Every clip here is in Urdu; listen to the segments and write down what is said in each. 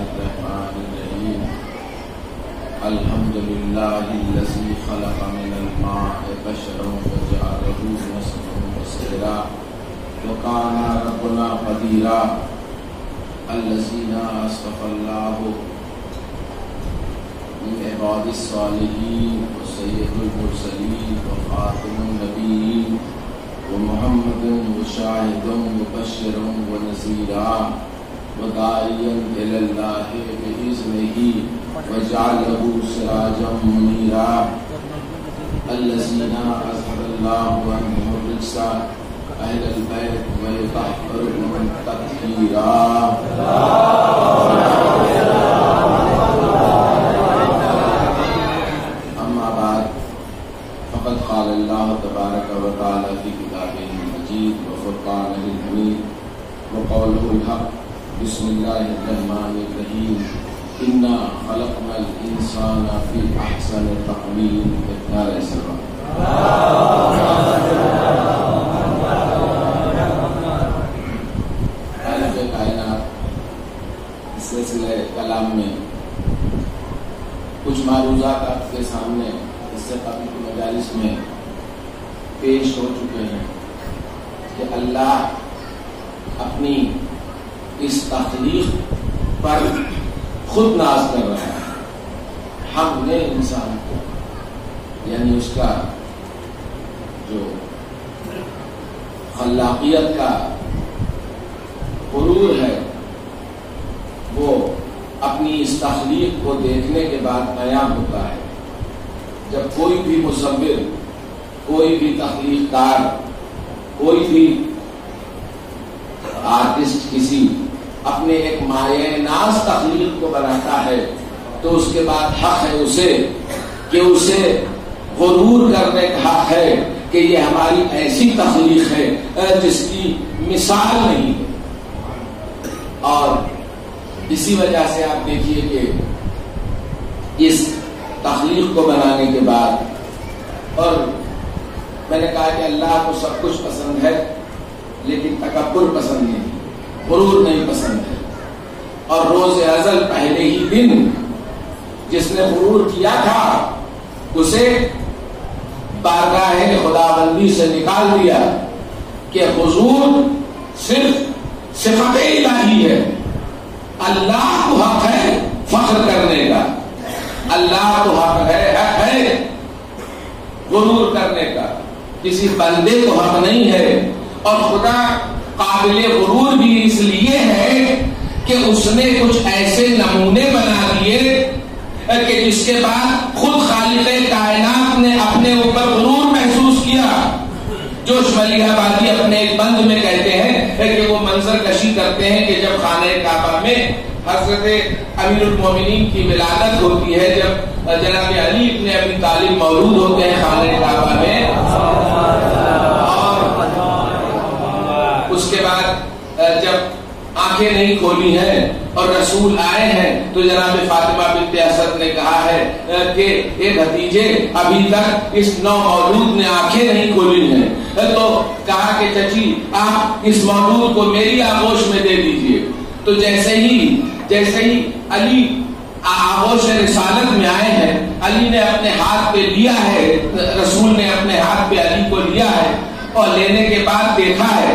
الرحمن الرحيم الحمد لله الذي خلق من الماء بشرا وجعله نسبا وصهرا وكان ربنا قديرا الذين اصطفى الله من عباد الصالحين وسيد المرسلين وخاتم النبيين ومحمد وشاهد مبشر ونذيرا وداعيا إلى الله بإذنه وجعله سراجا منيرا الذين أذهب الله عنهم الرجس أهل البيت ويطهرهم تطهيرا. أما بعد فقد قال الله تبارك وتعالى في كتابه المجيد وفرقانه الحميد وقوله الحق بسم الله الرحمن الرحيم إنا خلقنا الإنسان في أحسن تقويم. نعرہ سلام. خالق کائنات اس سلسلہ کلام میں کچھ معروضات آپ کے سامنے اس سے قبل کی مجالس میں پیش ہو چکے ہیں کہ اللہ اپنی اس تخلیق پر خود ناز کر رہا ہے. ہم نے انسان کو یعنی اس کا جو خلاقیت کا غرور ہے وہ اپنی اس تخلیق کو دیکھنے کے بعد قیام ہوتا ہے. جب کوئی بھی مصور، کوئی بھی تخلیق کار، کوئی بھی آرٹسٹ کسی اپنے ایک مایہ ناز تخلیق کو بناتا ہے تو اس کے بعد حق ہے اسے کہ اسے غرور کرنے کا حق ہے کہ یہ ہماری ایسی تخلیق ہے جس کی مثال نہیں ہے. اور اسی وجہ سے آپ دیکھیے کہ اس تخلیق کو بنانے کے بعد، اور میں نے کہا کہ اللہ کو سب کچھ پسند ہے لیکن تکبر پسند نہیں، غرور نہیں پسند ہے. اور روز ازل پہلے ہی دن جس نے غرور کیا تھا اسے بارگاہ خداوندی سے نکال دیا کہ حضور صرف صفت الہی ہے. اللہ کو حق ہے فخر کرنے کا، اللہ کو حق ہے غرور کرنے کا، کسی بندے کو حق نہیں ہے. اور خدا قابل غرور بھی اس لیے ہے کہ اس نے کچھ ایسے نمونے بنا دیے کہ جس کے بعد خود خالق کائنات نے اپنے اوپر غرور محسوس کیا. جوش ملیح آبادی اپنے ایک بند میں کہتے ہیں کہ وہ منظر کشی کرتے ہیں کہ جب خانہ کعبہ میں حضرت امیر المومنین کی ولادت ہوتی ہے، جب جناب علی ابن ابی طالب مولود ہوتے ہیں خانہ کعبہ میں، اور اس کے بعد جب آنکھیں نہیں کھولی ہیں اور رسول آئے ہیں تو جناب فاطمہ بنت اسد نے کہا ہے کہ اے بھتیجے ابھی تک اس نو مولود نے آنکھیں نہیں کھولی ہیں، تو کہا کہ چچی آپ اس مولود کو میری آغوش میں دے دیجئے. تو جیسے ہی علی آغوش رسالت میں آئے ہیں، علی نے اپنے ہاتھ پہ لیا ہے، رسول نے اپنے ہاتھ پہ علی کو لیا ہے اور لینے کے بعد دیکھا ہے،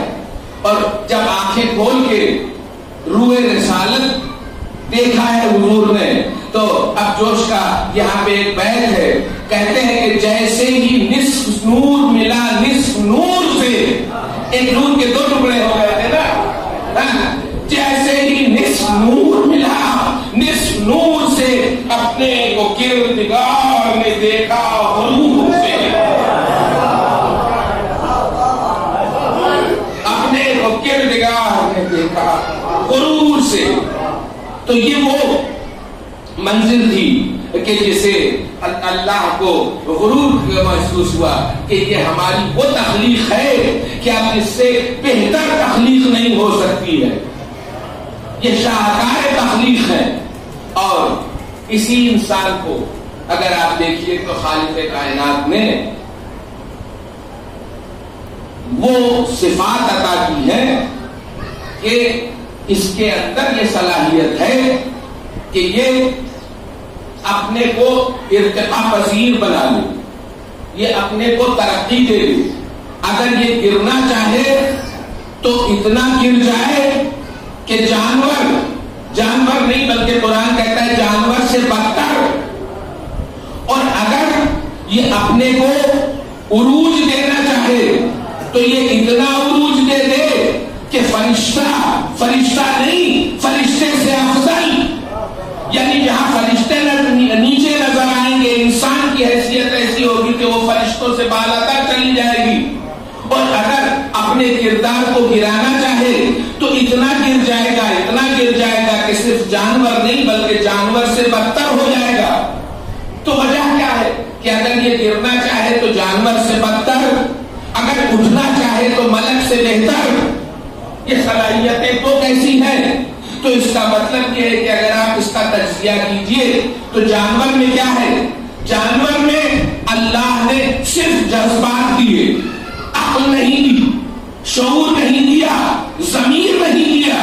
اور جب آنکھیں کھول کے روح رسالت دیکھا ہے حضور نے تو اب جوش کا یہاں پہ ایک بیت ہے، کہتے ہیں کہ جیسے ہی نصف نور ملا نصف نور سے، ایک نور کے دو ٹکڑے ہو گئے تھے نا، جیسے ہی نصف نور ملا نصف نور سے اپنے کو کردگار نے دیکھا غرور سے، اپنے کو کردگار نے دیکھا غرور سے. تو یہ وہ منزل تھی کہ جسے اللہ کو غرور محسوس ہوا کہ یہ ہماری وہ تخلیق ہے کہ اب اس سے بہتر تخلیق نہیں ہو سکتی ہے، یہ شاہکار تخلیق ہے. اور اسی انسان کو اگر آپ دیکھیے تو خالق کائنات نے وہ صفات عطا کی ہے کہ اس کے اندر یہ صلاحیت ہے کہ یہ اپنے کو ارتقا پذیر بنا لے، یہ اپنے کو ترقی دے لے. اگر یہ گرنا چاہے تو اتنا گر جائے کہ جانور نہیں بلکہ قرآن کہتا ہے جانور سے بدتر. اور اگر یہ اپنے کو عروج دینا چاہے تو یہ اتنا عروج دے دے کہ فرشتہ نہیں، فرشتے سے افضل، یعنی جہاں فرشتے نیچے نظر آئیں گے انسان کی حیثیت ایسی ہوگی کہ وہ فرشتوں سے بالاتر چلی جائے گی. اور اگر اپنے کردار کو گرانا چاہے تو اتنا گر جائے گا کہ صرف جانور نہیں بلکہ جانور سے بدتر ہو جائے گا. تو وجہ کیا ہے کہ اگر یہ گرنا چاہے تو جانور سے بدتر، اگر اٹھنا چاہے تو ملک سے بہتر. یہ صلاحیتیں تو کیسی ہیں؟ تو اس کا مطلب یہ ہے کہ اگر آپ اس کا تجزیہ کیجئے تو جانور میں کیا ہے؟ جانور میں اللہ نے صرف جذبات دیے، عقل نہیں دی، شعور نہیں دیا، ضمیر نہیں دیا،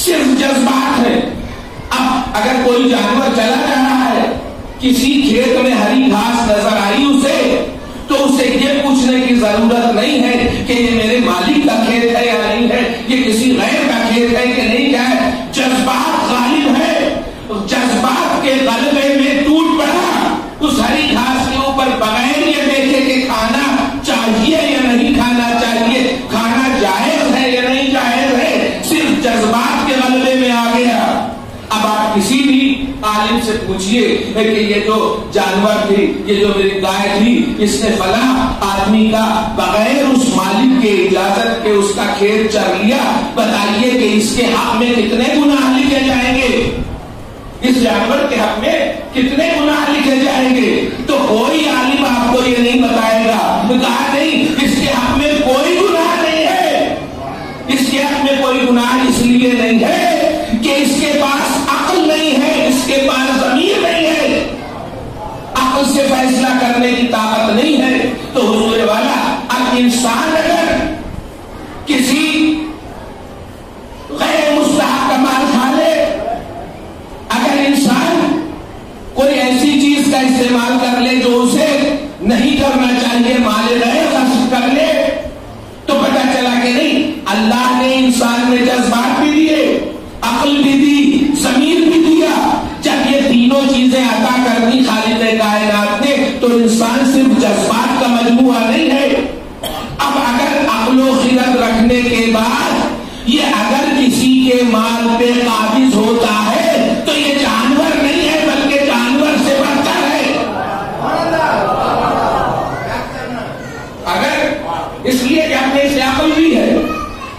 صرف جذبات ہے. اب اگر کوئی جانور چلا جا رہا ہے، کسی کھیت میں ہری گھاس نظر آئی تو اسے یہ پوچھنے کی ضرورت نہیں ہے کہ یہ میرے مالک کا کھیت ہے یا نہیں ہے، یہ کسی غیر کا کھیت ہے کہ نہیں. کیا ہے؟ جذبات غالب ہے. جذبات کے غلبے میں ٹوٹ پڑا اس ہری گھاس کے اوپر بغیر یہ دیکھے کہ کھانا چاہیے یا نہیں کھانا چاہیے، کھانا جائز ہے یا نہیں جائز ہے، صرف جذبات کے غلبے میں آ گیا. اب آپ کسی بھی عالم سے پوچھئے کہ یہ جو جانور تھی، یہ جو میری گائے تھی، اس نے فلاں آدمی کا بغیر اس مالک کے اجازت کے اس کا کھیت چر لیا، بتائیے کہ اس کے حق میں کتنے گناہ لکھے جائیں گے، اس جانور کے حق میں کتنے گناہ لکھے جائیں گے. تو کوئی عالم آپ کو یہ نہیں بتائے گا، کہا نہیں اس کے حق میں کوئی گناہ نہیں ہے. اس کے حق میں کوئی گناہ اس لیے نہیں ہے کہ اس کے پاس عقل نہیں ہے، اس کے پاس ضمیر نہیں ہے، عقل سے فیصلہ کرنے کی طاقت نہیں ہے. تو حضور والا اب انسان اگر کسی غیر مستحق کا مال کھا لے، اگر انسان کوئی ایسی چیز کا استعمال کر لے جو اسے نہیں کرنا چاہیے، مال غیر خرچ کر لے، تو پتہ چلا کہ نہیں اللہ نے انسان میں جذبات بھی دیے، عقل بھی دی، ضمیر بھی دیا. جب یہ تینوں چیزیں عطا کرنی خالق کائنات نے تو انسان صرف جذبات کا مجموعہ نہیں ہے. اب اگر عقل و خرد رکھنے کے بعد یہ اگر کسی کے مال پہ قابض ہوتا ہے تو یہ جانور نہیں ہے بلکہ جانور سے بدتر ہے. اگر اس لیے کہ اپنے سے عقل بھی ہے.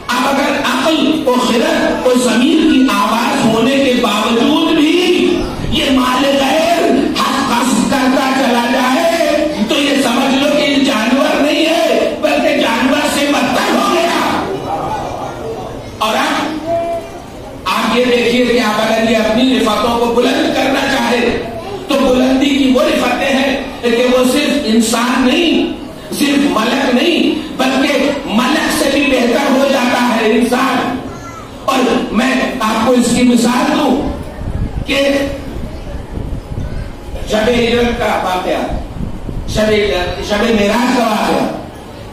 اب اگر عقل و خرد و ضمیر کی آواز ہونے کے باوجود بھی یہ مال غیر حق قصد کرتا چلا جائے تو یہ سمجھ لو کہ یہ جانور نہیں ہے بلکہ جانور سے بدتر ہو گیا. اور آپ یہ دیکھیے کہ آپ اگر یہ اپنی رفتوں کو بلند کرنا چاہے تو بلندی کی وہ رفتیں ہیں کہ وہ صرف انسان نہیں، صرف ملک نہیں بلکہ ملک سے بھی بہتر ہو جاتا ہے انسان. اور میں آپ کو اس کی مثال دوں کہ شب ہجرت کا واقعہ، شب معراج کا واقعہ.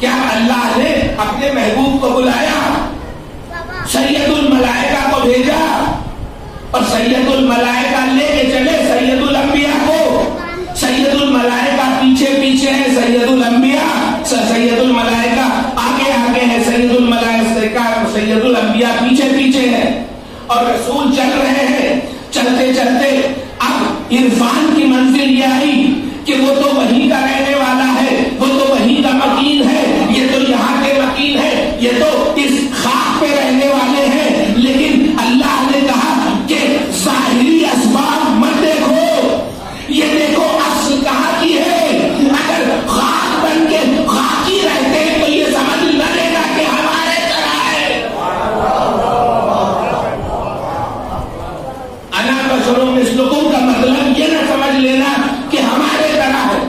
کیا اللہ نے اپنے محبوب کو بلایا، سید الملائکہ کو بھیجا اور سید الملائکہ لے کے چلے سید الانبیاء کو. سید الملائکہ پیچھے پیچھے ہے، سید الانبیاء، سید الملائکہ آگے آگے ہے، سید الملائکہ سید الانبیاء پیچھے پیچھے ہے. اور رسول چل رہے ہیں، چلتے چلتے اب عرفان کی منزل یہ آئی کہ وہ تو وہیں کا رہنے والا ہے، وہ تو وہیں کا مکین ہے، یہ تو یہاں کے مکین ہے، یہ تو اس خاک پہ رہنے والے ہیں. لیکن اللہ نے کہا کہ ظاہری اسباب مت دیکھو، یہ دیکھو اصل کہاں کی ہے. اگر خاک بن کے خاکی رہتے تو یہ سمجھ لگے گا کہ ہمارے طرح ہے. انا بشر مثلکم کا مطلب یہ نہ سمجھ لینا کہ ہمارے طرح ہے،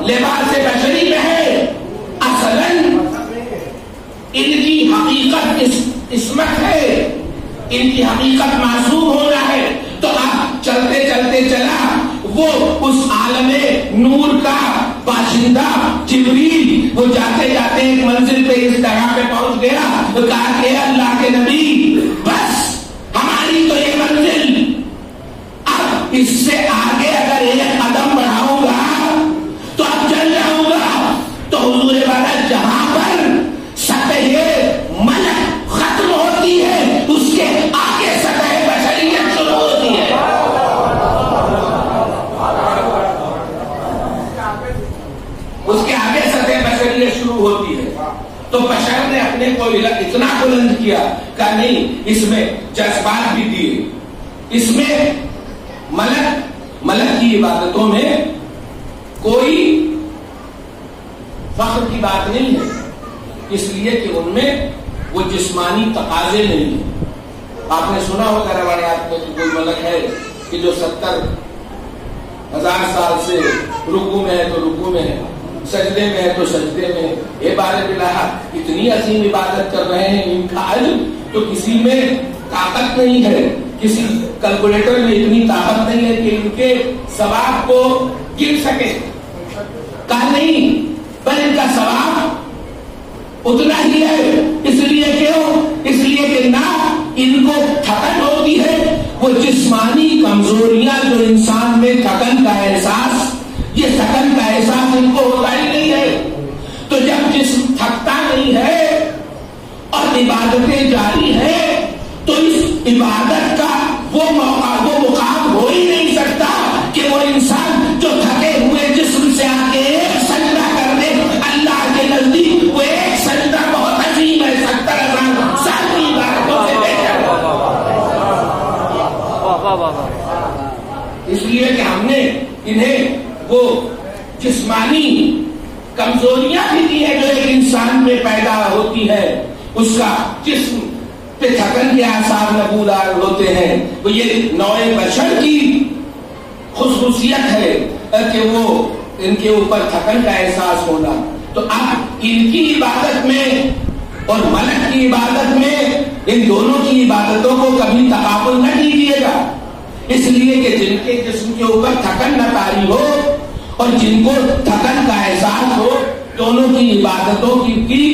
لباس بشری میں ہے. اصلاً ان کی حقیقت معصوم ہونا ہے. تو اب چلتے چلتے چلا وہ اس عالم نور کا باشندہ جبریل وہ جاتے جاتے ایک منزل پہ اس طرح پہ پہنچ گیا تو کہا کہ اللہ کے نبی بس ہماری تو یہ منزل، اب اس سے آگے اگر ایک قدم بڑھاؤں گا تو اب چل جاؤں گا. تو حضور والا جہاں پر سطح ملک ختم ہوتی ہے اس کے آگے سطح بشریت شروع ہوتی ہے. اس کے آگے سطح بشریت شروع ہوتی ہے. تو بشر نے اپنے کو اتنا بلند کیا کہ نہیں، اس میں جذبات بھی دیے، اس میں ملک کی عبادتوں میں کوئی فخر کی بات نہیں ہے، اس لیے کہ ان میں وہ جسمانی تقاضے نہیں ہیں. آپ نے سنا ہوگا روایات میں کہ کوئی ملک ہے کہ جو 70,000 سال سے رکوع میں ہے تو رکوع میں ہے، سجدے میں ہے تو سجدے میں ہے. اے بارے بلاہ اتنی عظیم عبادت کر رہے ہیں، ان کا علم تو کسی میں طاقت نہیں ہے، کسی کیلکولیٹر میں اتنی طاقت نہیں ہے کہ ان کے ثواب کو گر سکے. کہا نہیں، پر ان کا ثواب اتنا ہی ہے. اس لیے کیوں؟ اس لیے کہ نہ ان کو تھکن ہوتی ہے. وہ جسمانی کمزوریاں جو انسان میں تھکن کا احساس، یہ تھکن کا احساس ان کو ہوتا ہی نہیں ہے. تو جب جسم تھکتا نہیں ہے اور عبادتیں جاری ہے تو اس عبادت کا وہ موقع، وہ مقام ہو ہی نہیں سکتا کہ وہ انسان جو تھکے ہوئے جسم سے آ کے ایک سجدہ کر دے. اللہ کے نزدیک وہ ایک سجدہ بہت عظیم ہے، 70,000 سال کی عبادتوں سے بہتر. اس لیے کہ ہم نے انہیں وہ جسمانی کمزوریاں بھی دی ہیں جو ایک انسان میں پیدا ہوتی ہے، اس کا جسم پہ تھکن کے آثار نمودار ہوتے ہیں. وہ یہ نوع بشر کی خصوصیت ہے کہ وہ ان کے اوپر تھکن کا احساس ہونا. تو اب ان کی عبادت میں اور ملک کی عبادت میں ان دونوں کی عبادتوں کو کبھی تقابل نہ کیجیے گا. اس لیے کہ جن کے جسم کے اوپر تھکن نہ طاری ہو اور جن کو تھکن کا احساس ہو، دونوں کی عبادتوں کی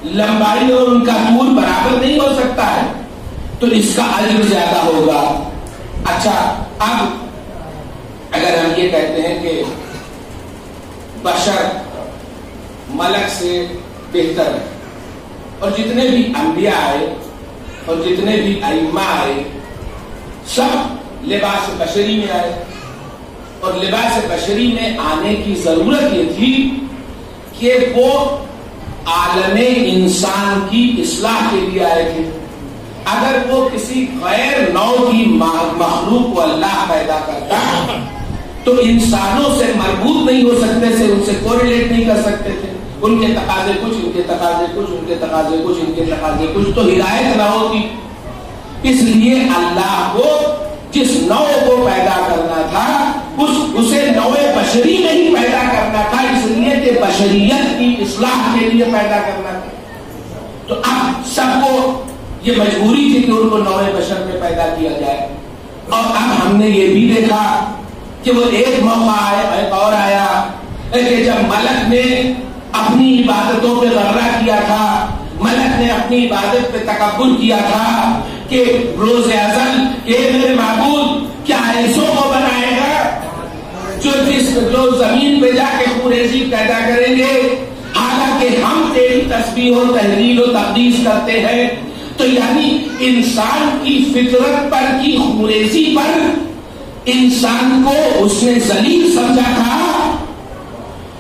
لمبائی اور ان کا طول برابر نہیں ہو سکتا ہے، تو اس کا اجر زیادہ ہوگا. اچھا، اب اگر ہم یہ کہتے ہیں کہ بشر ملک سے بہتر ہے، اور جتنے بھی انبیاء آئے اور جتنے بھی ائمہ آئے سب لباس بشری میں آئے، اور لباس بشری میں آنے کی ضرورت یہ تھی کہ وہ عالم انسان کی اصلاح کے لیے آئے تھے. اگر وہ کسی غیر نوع کی مخلوق کو اللہ پیدا کرتا تو انسانوں سے مربوط نہیں ہو سکتے تھے، ان سے کوریلیٹ نہیں کر سکتے تھے. ان کے تقاضے کچھ، ان کے تقاضے کچھ، ان کے تقاضے کچھ، ان کے تقاضے کچھ، تو ہدایت نہ ہوتی. اس لیے اللہ کو جس نوع کو پیدا کرنا تھا اسے نوع بشری میں ہی پیدا کرنا تھا، اس لیے کہ بشریت کی اصلاح کے لیے پیدا کرنا تھا. تو اب سب کو یہ مجبوری تھی کہ ان کو نوع بشر میں پیدا کیا جائے. اور اب ہم نے یہ بھی دیکھا کہ وہ ایک موقع اور آیا کہ جب ملک نے اپنی عبادتوں پہ غرہ کیا تھا، ملک نے اپنی عبادت پہ تکبر کیا تھا کہ روز ازل کہ میرے معبود کیا ایسوں کو بنائے گا جو زمین پہ جا کے خوریزی پیدا کریں گے، حالانکہ ہم تیری تسبیح و تحلیل و تقدیس کرتے ہیں. تو یعنی انسان کی فطرت پر کی خوریزی پر انسان کو اس نے ذلیل سمجھا تھا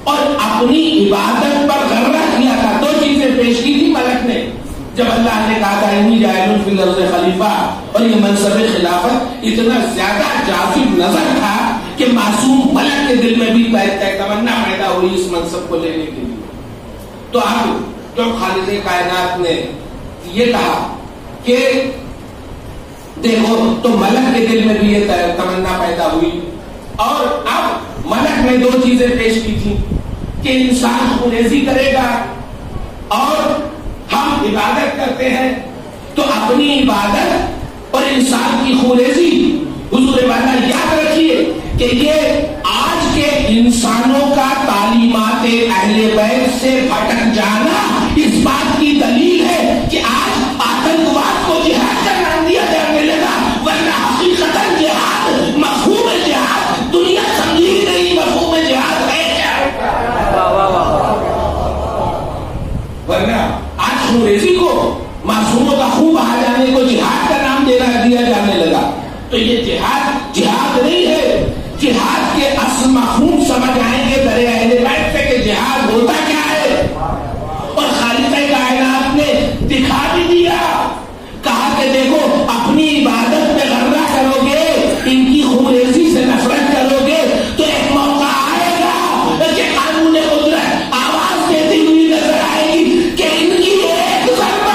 اور اپنی عبادت پر غرہ کیا تھا. دو چیزیں پیش کی تھی ملک نے جب اللہ نے کہا تھا انی جاعل فی الارض خلیفہ، اور یہ منصب خلافت اتنا زیادہ جاذب نظر تھا کہ معصوم ملک کے دل میں بھی تمنا پیدا ہوئی اس منصب کو لینے کے لیے. تو اب جو خالق کائنات نے یہ کہا کہ دیکھو، تو ملک کے دل میں بھی یہ تمنا پیدا ہوئی، اور اب ملک نے دو چیزیں پیش کی تھی کہ انسان خوریزی کرے گا اور ہم عبادت کرتے ہیں، تو اپنی عبادت ہر انسان کی خوریزی حضور والا یاد رکھیے کہ یہ آج کے انسانوں کا تعلیمات اہل بیت سے بھٹک جانا اس بات کی دلیل ہے کہ آج آتنکواد کو جہاد کا نام دیا جانے لگا، ورنہ حقیقتاً جہاد، مفہوم جہاد دنیا سمجھی نہیں، مفہوم جہاد ہے کیا؟ ورنہ آج خوریزی کو معصوموں کا خون بہا جانے کو جہاد کا نام دیا جانے لگا، تو یہ جہاد نہیں ہے۔ جہاد کے اصل مفہوم سمجھ آئیں گے درے اہل بیت سے کہ جہاد ہوتا کیا ہے، اور خالق کائنات نے دکھا بھی دیا، کہا کہ دیکھو اپنی عبادت میں غرہ کرو گے، ان کی خوریزی سے نفرت کرو گے تو ایک موقع آئے گا کہ قانون قدرت آواز دیتی ہوئی نظر آئے گی کہ ان کی ایک ضربہ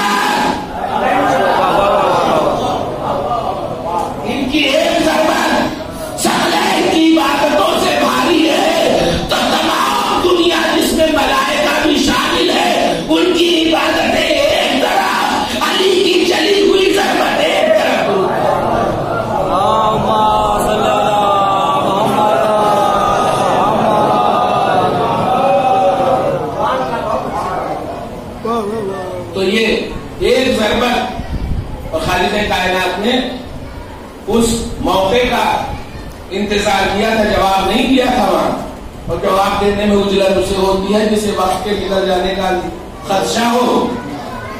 سکلے کی عبادتوں سے بھاری ہے، تو تمام دنیا جس میں ملائکہ بھی شامل ہے ان کی عبادتیں ایک طرف، علی کی چلی ہوئی ضربت ایک طرف۔ تو یہ ایک ضربت، اور خالق کائنات نے اس موقع کا انتظار کیا تھا، جواب نہیں دیا تھا وہاں، اور جواب دینے میں اجلت اسے ہوتی ہے جسے وقت کے گزر جانے کا خدشہ ہو،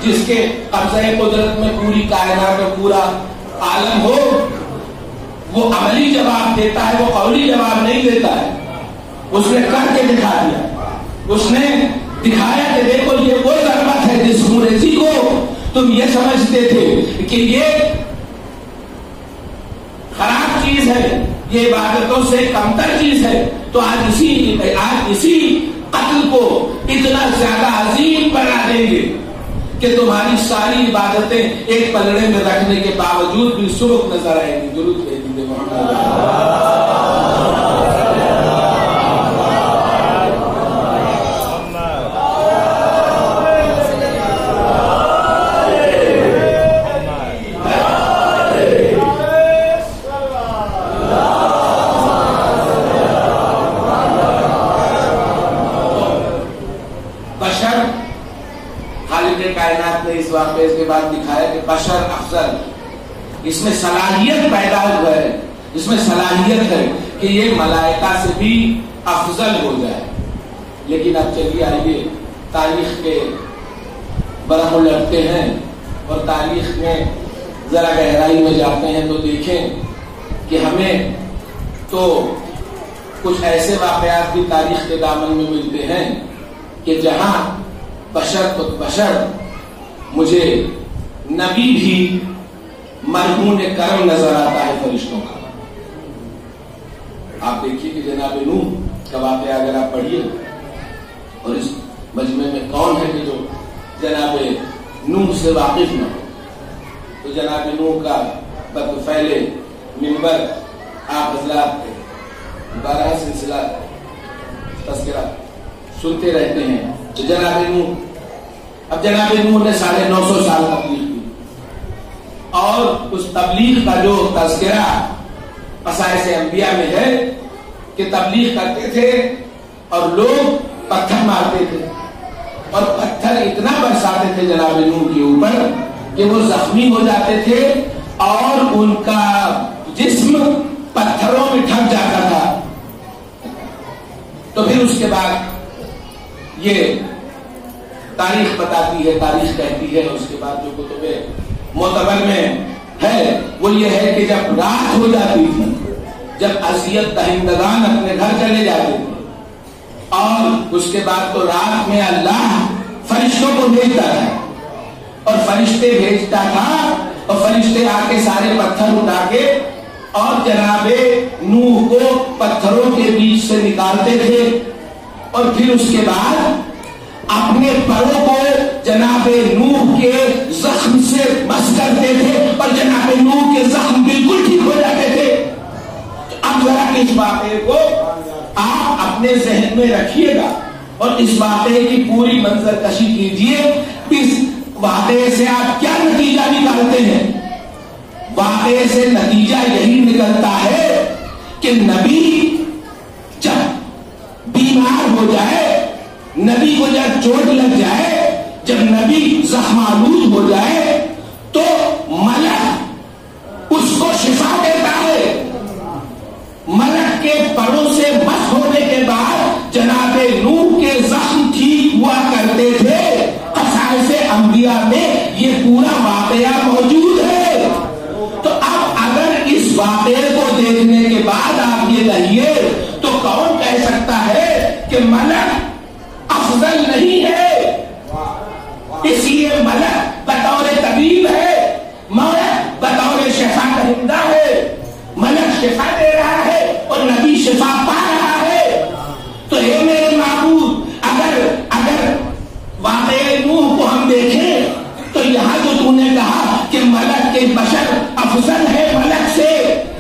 جس کے قبضہ قدرت میں پوری کائنات اور پورا عالم ہو، وہ عملی جواب دیتا ہے، وہ قولی جواب نہیں دیتا ہے۔ اس نے کر کے دکھا دیا، اس نے دکھایا کہ دیکھو یہ وہ ضربت ہے جس خوریزی کو تم یہ سمجھتے تھے کہ یہ خراب چیز ہے، یہ عبادتوں سے کمتر چیز ہے، تو آج اسی قتل کو اتنا زیادہ عظیم بنا دیں گے کہ تمہاری ساری عبادتیں ایک پلڑے میں رکھنے کے باوجود بھی سبک نظر آئیں گی۔ درود بھیجیے محمد۔ کائنات نے اس واقعے کے بعد دکھایا کہ بشر افضل، اس میں صلاحیت پیدا ہوا ہے، اس میں صلاحیت ہے کہ یہ ملائکہ سے بھی افضل ہو جائے۔ لیکن اب چلیے آئیے تاریخ کے برہم لڑتے ہیں اور تاریخ میں ذرا گہرائی میں جاتے ہیں تو دیکھیں کہ ہمیں تو کچھ ایسے واقعات بھی تاریخ کے دامن میں ملتے ہیں کہ جہاں بشر تو بشر، مجھے نبی بھی مرہون کرم نظر آتا ہے فرشتوں کا۔ آپ دیکھیے کہ جناب نوح کا واقعہ اگر آپ پڑھیے، اور اس مجمع میں کون ہے کہ جو جناب نوح سے واقف نہ ہو، تو جناب نوح کا بطفیل منبر آپ حضرات 12 سلسلہ تذکرہ سنتے رہتے ہیں۔ تو جناب نوح، اب جناب نوح نے 950 سال تبلیغ کی، اور اس تبلیغ کا جو تذکرہ قصائص انبیاء میں ہے کہ تبلیغ کرتے تھے اور لوگ پتھر مارتے تھے، اور پتھر اتنا برساتے تھے جناب نوح کے اوپر کہ وہ زخمی ہو جاتے تھے اور ان کا جسم پتھروں میں ڈھک جاتا تھا۔ تو پھر اس کے بعد یہ تاریخ بتاتی ہے، تاریخ کہتی ہے، اس کے بعد جو کتب معتبر میں ہے وہ یہ ہے کہ جب رات ہو جاتی تھی، جب اذیت دہندگان اپنے گھر چلے جاتے تھے، اور اس کے بعد تو رات میں اللہ فرشتوں کو بھیجتا تھا، اور فرشتے بھیجتا تھا، اور فرشتے آ کے سارے پتھر اٹھا کے اور جناب نوح کو پتھروں کے بیچ سے نکالتے تھے، اور پھر اس کے بعد اپنے پروں کو جناب نوح کے زخم سے مس کرتے تھے، اور جناب نوح کے زخم بالکل ٹھیک ہو جاتے تھے۔ اب ذرا اس واقعے کو آپ اپنے ذہن میں رکھیے گا اور اس واقعے کی پوری منظر کشی کیجیے، اس واقعے سے آپ کیا نتیجہ نکالتے ہیں۔ واقعے سے نتیجہ یہی نکلتا ہے کہ نبی جب بیمار ہو جائے، نبی کو جب چوٹ لگ جائے، جب نبی زخم آلود ہو جائے تو ملک اس کو شفا دیتا ہے۔ ملک کے پروں سے بس ہونے کے بعد جناب نوح کے زخم ٹھیک ہوا کرتے تھے۔ قصائص انبیاء میں یہ پورا واقعہ موجود ہے۔ تو اب اگر اس واقعے کو دیکھنے کے بعد آپ یہ کہیے تو کون کہہ سکتا ہے کہ ملک افضل نہیں ہے؟ اس لیے ملک بطور طبیب ہے، ملک بطور شفا دہندہ ہے، ملک شفا دے رہا ہے اور نبی شفا پا رہا ہے۔ تو اے میرے معبود، اگر واقعہ نوح کو ہم دیکھیں تو یہاں جو تو نے کہا کہ ملک کے بشر افضل ہے ملک سے،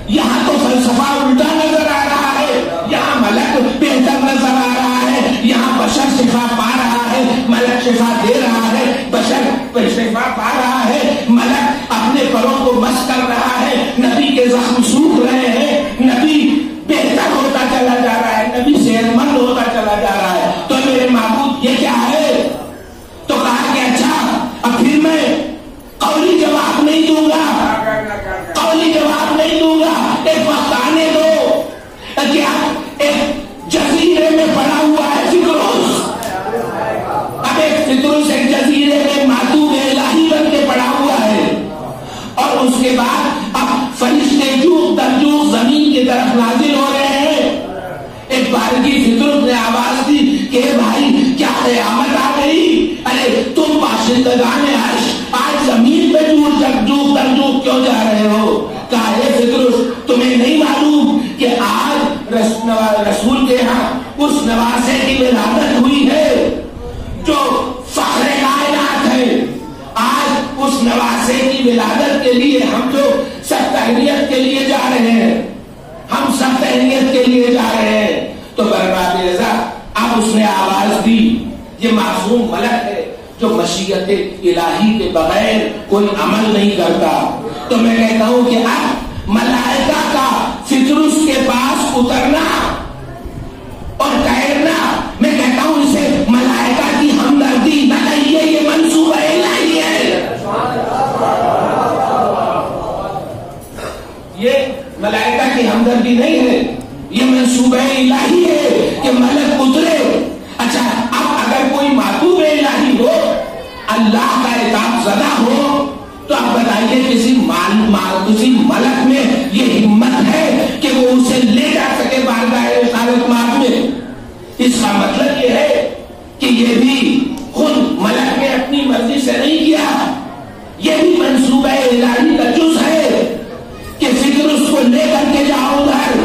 یہاں تو فلسفہ الٹا نظر آ رہا ہے۔ یہاں ملک بہتر نظر آ رہا ہے، یہاں بشر شفا پا رہا ہے، ملک شفا دے رہا ہے، بشر شفا پا رہا ہے، ملک اپنے پروں کو مس کر رہا ہے، نبی کے زخم سوکھ رہے ہیں، نبی بہتر ہوتا چلا جا رہا ہے، نبی صحت مند ہوتا چلا جا رہا ہے۔ تو میرے معبود یہ کیا ہے؟ تو کہا کہ اچھا اب پھر میں قولی جواب نہیں دوں گا، قولی جواب نہیں دوں گا، ایک وقت آنے دو۔ کیا ایک جزیرے میں پڑا ہوا ہے فطرس، اب ایک فطرس ایک جزیرے میں معتوب الہی بن کے پڑا ہوا ہے، اور اس کے بعد اب فرشتے جوق در جوق زمین کی طرف نازل ہو رہے ہیں۔ ایک بارگی فطرت نے آواز دی کہ بھائی کیا قیامت آ گئی؟ ارے تم باشندگان عرش آج زمین پہ جوق در جوق کیوں جا رہے ہو؟ کہا ہے فطرت تمہیں نہیں معلوم کہ آج رسول کے ہاں اس نواسے کی ولادت ہوئی ہے جو فخر کائنات ہے۔ آج اس نواسے کی ولادت کے لیے ہم جو سب تہنیت کے لیے جا رہے ہیں، ہم سب تہنیت کے لیے جا رہے ہیں۔ تو برباد رضا اب اس نے آواز دی، یہ معصوم ملک ہے جو مشیت الہی کے بغیر کوئی عمل نہیں کرتا۔ تو میں کہتا ہوں کہ اب ملائکہ کا فطرس کے پاس اترنا اور ٹھہرنا، میں کہتا ہوں اسے ملائکہ کی ہمدردی نہ کہیے، یہ منصوبہ الہی ہے۔ یہ ملائکہ کی ہمدردی نہیں ہے، یہ منصوبہ الہی ہے کہ ملک اترے۔ اچھا اب اگر کوئی معتوب الہی ہو، اللہ کا عتاب زدہ ہو، تو آپ بتائیے کسی ملک میں یہ ہمت ہے کہ وہ اسے لے جا سکے بارگاہ رسالت مآب میں؟ اس کا مطلب یہ ہے کہ یہ بھی خود ملک نے اپنی مرضی سے نہیں کیا، یہ بھی منصوبہ الہی کا جز ہے کہ فطرس کو لے کر کے جاؤ ادھر۔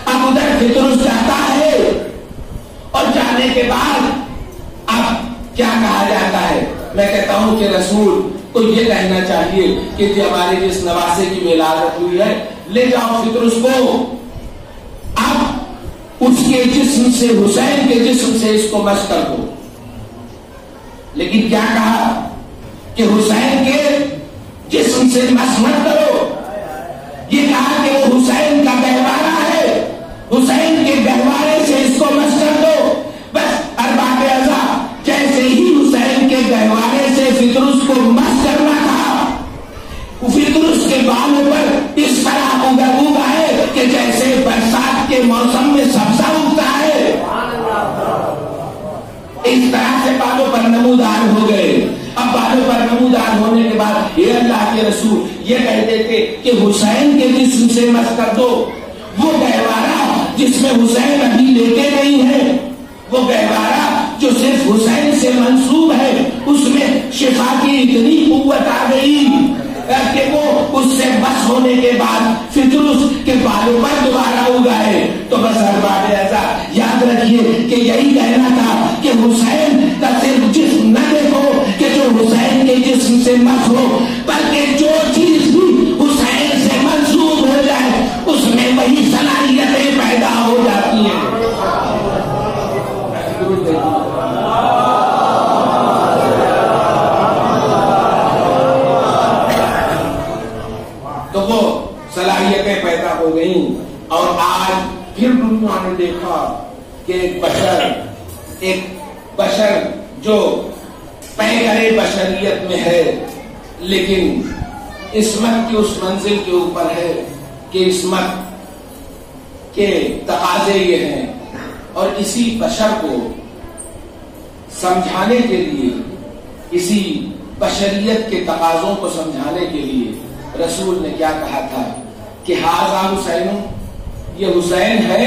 اب ادھر فطرس جاتا ہے اور جانے کے بعد اب کیا کہا جاتا ہے؟ میں کہتا ہوں کہ رسول کو یہ کہنا چاہیے کہ ہمارے جس نواسے کی ولادت ہوئی ہے لے جاؤ فطرس کو، اب اس کے جسم سے، حسین کے جسم سے اس کو مس کر دو۔ لیکن کیا کہا کہ حسین کے جسم سے مس مت کرو، یہ کہا کہ وہ حسین کا گہوارہ ہے، حسین کے گہوارے سے اس کو مس کر دو۔ بس ارباب اعضا جیسے ہی حسین کے گہوارے سے فطرس کو مس کرنا تھا، فطرس کے بالوں پر اس طرح اگا ہے کہ جیسے برسات کے موسم میں سبزہ اگتا ہے، اس طرح سے بالوں پر نمودار ہو گئے۔ اب بالوں پر نمودار ہونے کے بعد یہ اللہ کے رسول یہ کہتے تھے کہ حسین کے جسم سے مس کر دو، وہ گہوارہ جس میں حسین ابھی لیتے نہیں ہے، وہ گہوارہ جو صرف حسین سے منسوب ہے، اس میں شفا کی اتنی قوت آ گئی کہ وہ اس سے بس ہونے کے بعد فطرس کے بالوں پر دوبارہ اگائے۔ تو بس ارباب اعضا یاد رکھیے کہ یہی کہنا تھا کہ حسین کا صرف جسم نہ دیکھو کہ جو حسین کے جسم سے مس ہو، بلکہ جو چیز بھی حسین سے منسوب ہو جائے اس میں وہی صلاحیتیں پیدا ہو جاتی ہیں۔ تو وہ صلاحیتیں پیدا ہو گئیں، اور آج پھر دنیا نے دیکھا کہ ایک بشر جو پیکرے بشریت میں ہے، لیکن عصمت کی اس منزل کے اوپر ہے کہ عصمت کے تقاضے یہ ہیں، اور اسی بشر کو سمجھانے کے لیے، اسی بشریت کے تقاضوں کو سمجھانے کے لیے رسول نے کیا کہا تھا کہ ھذا حسین، یہ حسین ہے،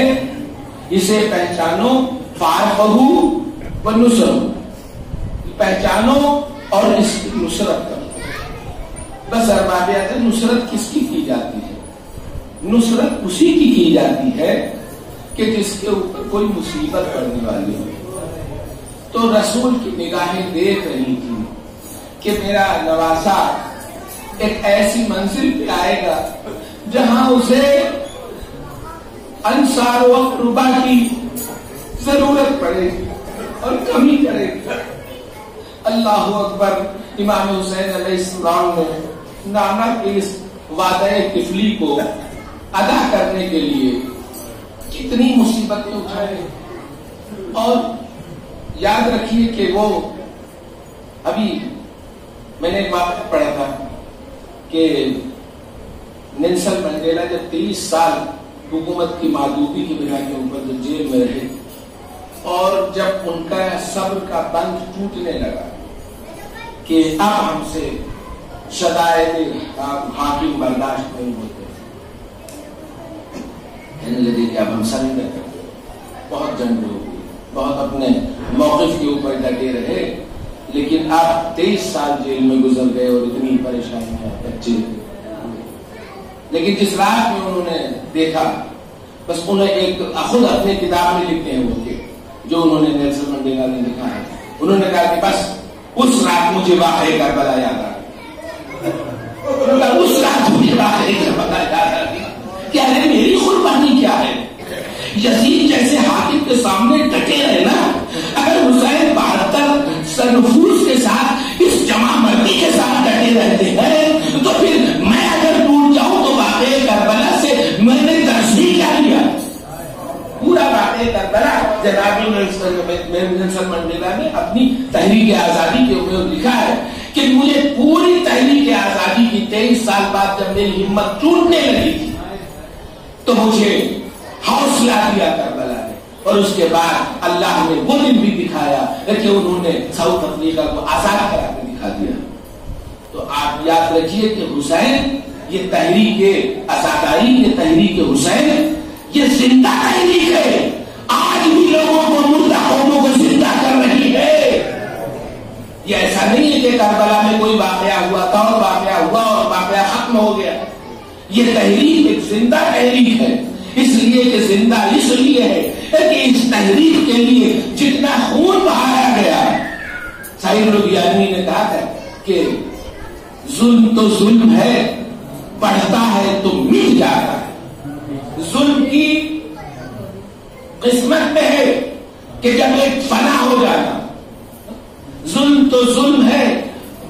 اسے پہچانو، فارفہو ونصرہ، پہچانو اور اس کی نصرت کرو۔ بس ارباب عقل، نصرت کس کی جاتی ہے؟ نصرت اسی کی جاتی ہے کہ جس کے اوپر کوئی مصیبت پڑنے والی ہو۔ تو رسول کی نگاہیں دیکھ رہی تھی کہ میرا نواسا ایک ایسی منزل پہ آئے گا جہاں اسے انصار و اقربا کی ضرورت پڑے گی اور کمی پڑے گی۔ اللہ اکبر! امام حسین علیہ السلام نے نانا کے اس وعدہ طفلی کو ادا کرنے کے لیے کتنی مصیبتیں اٹھائے، اور یاد رکھیے کہ وہ ابھی میں نے ایک واقعہ پڑھا تھا کہ نیلسن منڈیلا جب 23 سال حکومت کی معدومی کی بنا کے اوپر جو جیل میں رہے، اور جب ان کا صبر کا بند ٹوٹنے لگا کہ اب ہم سے شدائد حاکم برداشت نہیں ہوتے، کہنے لگے کہ اب ہم سرنڈر کرتے، بہت جنگ ہو گئی، بہت اپنے موقف کے اوپر ڈٹے رہے، لیکن اب 23 سال جیل میں گزر گئے اور اتنی پریشانی ہے بچے، لیکن جس رات میں انہوں نے دیکھا، بس انہیں ایک خود اپنے کتاب میں لکھتے ہیں وہ کہ جو انہوں نے نیلسن منڈیلا نے لکھا ہے، انہوں نے کہا کہ بس اس رات مجھے واقعہ کربلا یاد آ گیا، اس رات مجھے واقعہ کربلا یاد آ گیا کہ ارے میری قربانی کیا ہے؟ یزید جیسے حاکم کے سامنے ڈٹے رہے نا، اگر حسین 72 نفوس کے ساتھ اس جمع مردی کے ساتھ ڈٹے رہتے ہیں، تو پھر میں اگر ٹوٹ جاؤں تو واقعہ کربلا سے میں نے درس بھی کیا لیا؟ پورا واقعہ کربلا جناب نیلسن منڈیلا نے اپنی تحریک آزادی کے اوپر لکھا ہے کہ مجھے پوری تحریک آزادی کی 23 سال بعد جب میری ہمت ٹوٹنے لگی تھی تو مجھے حوصلہ دیا کربلا نے، اور اس کے بعد اللہ نے وہ دن بھی دکھایا کہ انہوں نے ساؤتھ افریقہ کو آزاد کرا کے دکھا دیا۔ تو آپ یاد رکھیے کہ حسین، یہ تحریک آزادی، یہ تحریک حسین، یہ زندہ تحریک ہے، آج بھی لوگوں کو، مردہ قوموں کو زندہ کر رہی ہے۔ یہ ایسا نہیں ہے کہ کربلا میں کوئی واقعہ ہوا تھا اور واقعہ ہوا اور واقعہ ختم ہو گیا۔ یہ تحریک ایک زندہ تحریک ہے، اس لیے کہ زندہ اس لیے ہے کہ اس تحریک کے لیے جتنا خون بہایا گیا، سعید لدھیانوی نے کہا تھا کہ ظلم تو ظلم ہے، بڑھتا ہے تو مٹ جاتا ہے۔ ظلم کی قسمت میں ہے کہ جب ایک فنا ہو جاتا، ظلم تو ظلم ہے،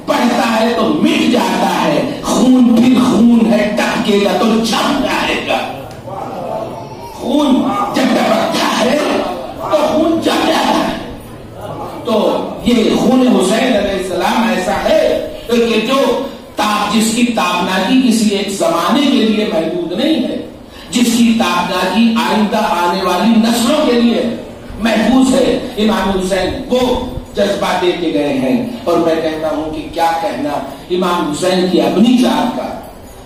بڑھتا ہے تو مٹ جاتا ہے، خون پھر خون ہے، ٹپکے گا تو چھپ جائے گا۔ خون جب ٹپکتا ہے تو خون جم جاتا ہے۔ تو یہ خون حسین علیہ السلام ایسا ہے کہ جو جس کی تابناکی کسی ایک زمانے کے لیے محدود نہیں ہے، جس کی تابناکی آئندہ آنے والی نسلوں کے لیے محفوظ ہے۔ امام حسین وہ جذبہ دے کے گئے ہیں، اور میں کہتا ہوں کہ کیا کہنا امام حسین کی اپنی ذات کا۔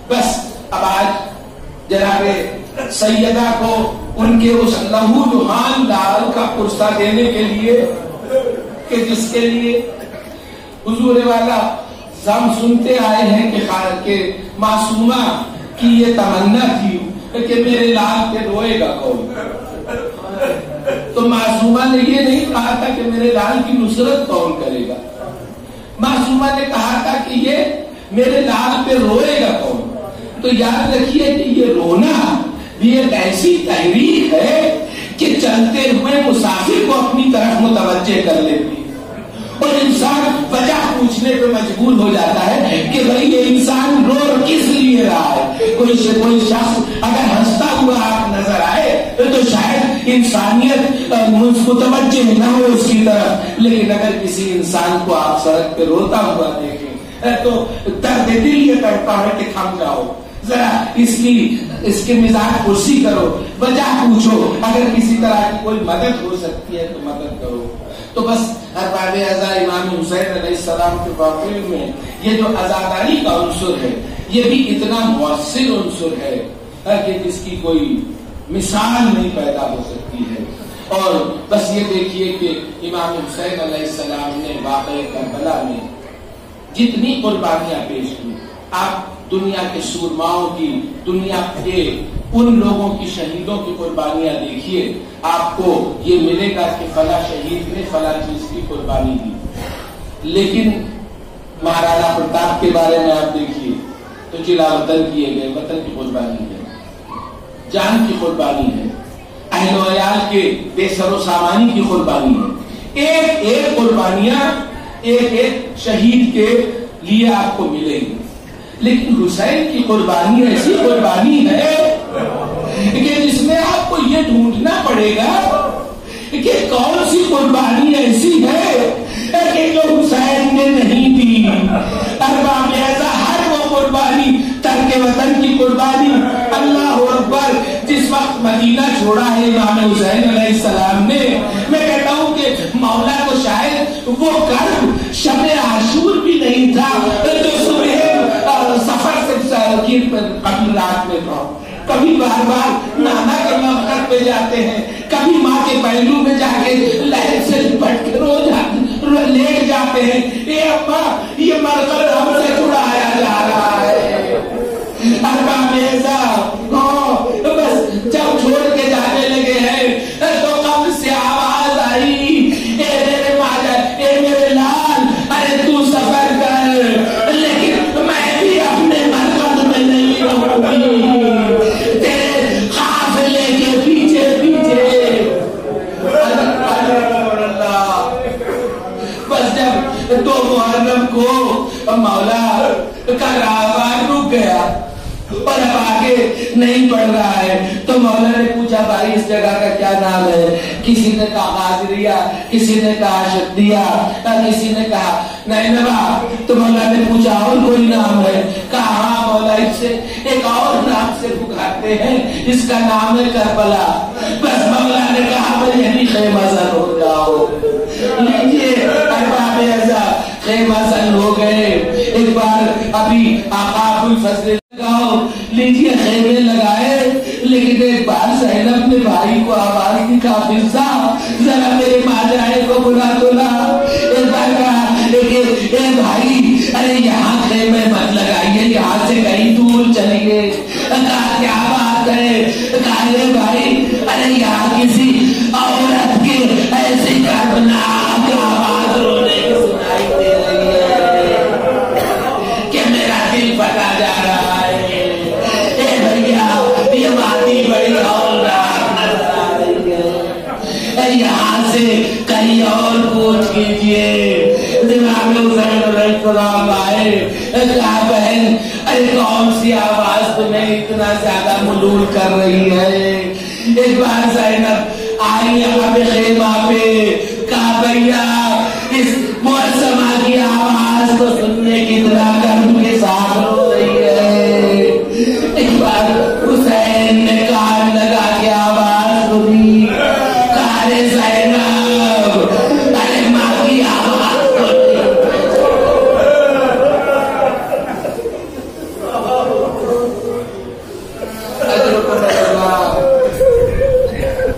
بس اب آج جناب سیدہ کو ان کے اس لہو لہان لال کا پرسہ دینے کے لیے کہ جس کے لیے حضور والا ہم سنتے آئے ہیں کہ معصومہ کی یہ تمنا تھی کہ میرے لال پہ روئے گا کون، تو معصومہ نے یہ نہیں کہا تھا کہ میرے لال کی نصرت کون کرے گا، معصومہ نے کہا تھا کہ یہ میرے لال پہ روئے گا کون۔ تو یاد رکھیے کہ یہ رونا بھی ایک ایسی تحریک ہے کہ چلتے ہوئے مسافر کو اپنی طرف متوجہ کر لیتی ہے، اور انسان وجہ پوچھنے پہ مجبور ہو جاتا ہے کہ بھائی یہ انسان رو کس لیے رہا ہے۔ کوئی شخص اگر ہنستا ہوا آپ نظر آئے تو شاید انسانیت متوجہ نہ ہو اس کی طرف، لیکن اگر کسی انسان کو آپ سڑک پہ روتا ہوا دیکھیں تو درد دل یہ کرتا ہے کہ تھم جاؤ، ذرا اس کے مزاج پرسی کرو، وجہ پوچھو، اگر کسی طرح کی کوئی مدد ہو سکتی ہے تو مدد کرو۔ تو بس ارباب اعضاء امام حسین علیہ السلام کے واقعے میں یہ جو عزاداری کا عنصر ہے یہ بھی اتنا مؤثر عنصر ہے کہ جس کی کوئی مثال نہیں پیدا ہو سکتی ہے۔ اور بس یہ دیکھیے کہ امام حسین علیہ السلام نے واقعہ کربلا میں جتنی قربانیاں پیش کی، آپ دنیا کے سورماؤں کی، دنیا کے ان لوگوں کی شہیدوں کی قربانیاں دیکھیے، آپ کو یہ ملے گا کہ فلاں شہید نے فلاں چیز کی قربانی دی۔ لیکن مہاراجا پرتاپ کے بارے میں آپ دیکھیے تو چلا وطن کیے گئے، وطن کی قربانی ہے، جان کی قربانی ہے، اہل و عیال کے بے سر و سامانی کی قربانی ہے۔ ایک ایک قربانیاں ایک ایک شہید کے لیے آپ کو ملے گی، لیکن حسین کی قربانی ایسی قربانی ہے کہ جس میں آپ کو یہ ڈھونڈنا پڑے گا کہ کون سی قربانی ایسی ہے کہ جو حسین نے نہیں دی۔ ارباب اعضاء ہر وہ قربانی، ترک وطن کی قربانی، اللہ اکبر، جس وقت مدینہ چھوڑا ہے امام حسین علیہ السلام نے، میں کہتا ہوں کہ مولا کو شاید وہ کرب شب عاشور بھی نہیں تھا جو صبح سفر سے قبل رات میں تھا۔ کبھی بار بار نانا کے مقبرے پہ جاتے ہیں، کبھی ماں کے پہلو میں جا کے لہر سے لپٹ کے لیٹ جاتے ہیں، اے ابا یہ مرکز ہم سے چھڑایا جا رہا ہے۔ ارباب اعضاء بس جب چھوڑ کے جانے لگے ہیں تو قبر سے آواز آئی، اے میرے ماجا، اے میرے لال، ارے تو سفر کر، لیکن میں بھی اپنے مرکز میں نہیں رہوں گی، تیرے قافلے کے پیچھے پیچھے۔ بس جب 2 محرم کو مولا کا راہوار رک گیا اور اب آگے نہیں بڑھ رہا ہے تو مولا نے پوچھا بھائی اس جگہ کا کیا نام ہے؟ کسی نے کہا غازریہ، کسی نے کہا شدیہ، کسی نے کہا نینوا۔ تو مولا نے پوچھا اور کوئی نام ہے؟ کہا ہاں مولا اس سے ایک اور نام سے پکارتے ہیں، اس کا نام ہے کربلا۔ بس مولا نے کہا بھائی یعنی خیمہ زن ہو جاؤ۔ لیجیے ارباب اعضاء خیمہ زن ہو گئے۔ ایک بار ابھی آقا ابوالفضل لیجیے خیمے لگائے، لیکن ایک بار زینب نے بھائی کو آواز دی، حافظہ ذرا میرے ماجائے کو بلا تو لا۔ ایک بار کہا اے بھائی ارے یہاں خیمے مت لگائیے، یہاں سے کہیں دور چلیے۔ کہا کیا بات ہے؟ کہا اے بھائی ارے یہاں کسی عورت کے ایسی دردناک آواز رونے کی سنائی دے رہی ہے کہ میرا دل پھٹا جا رہا ہے۔ یہ باتیں بڑی اور نظر آ رہی ہے، یہاں سے کہیں اور پوچھ کیجیے۔ امام حسین علیہ السلام آئے، کہا بہن ارے کون سی آواز تمہیں اتنا زیادہ ملول کر رہی ہے؟ ایک بار زینب آئی یہاں پہ خیمہ پہ، کہا بھیا اس معصمہ کی آواز کو سننے کی طرح کرم کے ساتھ رو رہی ہے۔ ایک بار حسین نے کان لگا کے آواز سنی، کہا رے زینب ارے ماں کی آواز سنی۔